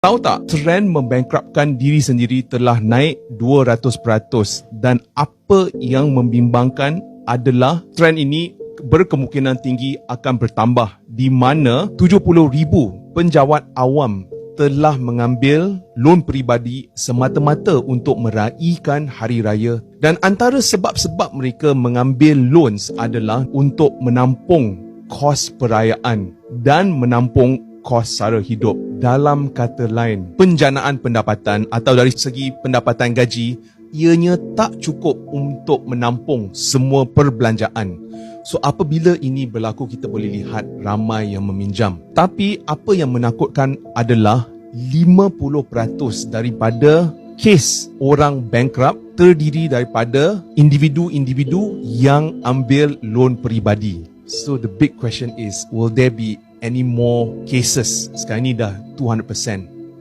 Tahu tak, trend membankruptkan diri sendiri telah naik 200% dan apa yang membimbangkan adalah trend ini berkemungkinan tinggi akan bertambah di mana 70,000 penjawat awam telah mengambil loan peribadi semata-mata untuk meraihkan hari raya, dan antara sebab-sebab mereka mengambil loans adalah untuk menampung kos perayaan dan menampung kos sara hidup. Dalam kata lain, penjanaan pendapatan atau dari segi pendapatan gaji, ianya tak cukup untuk menampung semua perbelanjaan. So apabila ini berlaku, kita boleh lihat ramai yang meminjam. Tapi apa yang menakutkan adalah 50% daripada kes orang bankrupt terdiri daripada individu-individu yang ambil loan peribadi. So the big question is, will there be any more cases? Sekarang ni dah 200%.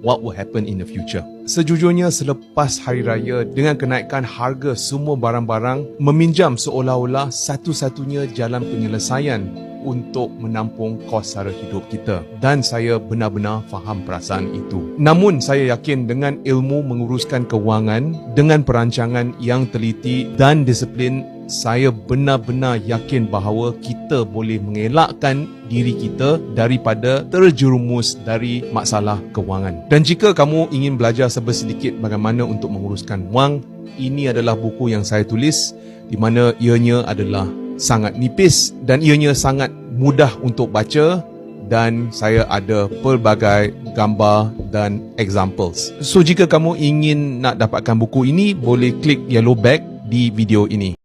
What will happen in the future? Sejujurnya, selepas Hari Raya dengan kenaikan harga semua barang-barang, meminjam seolah-olah satu-satunya jalan penyelesaian untuk menampung kos sara hidup kita. Dan saya benar-benar faham perasaan itu. Namun saya yakin dengan ilmu menguruskan kewangan, dengan perancangan yang teliti dan disiplin, saya benar-benar yakin bahawa kita boleh mengelakkan diri kita daripada terjerumus dari masalah kewangan. Dan jika kamu ingin belajar sedikit bagaimana untuk menguruskan wang, ini adalah buku yang saya tulis di mana ianya adalah sangat nipis dan ianya sangat mudah untuk baca, dan saya ada pelbagai gambar dan examples. So jika kamu ingin nak dapatkan buku ini, boleh klik yellow back di video ini.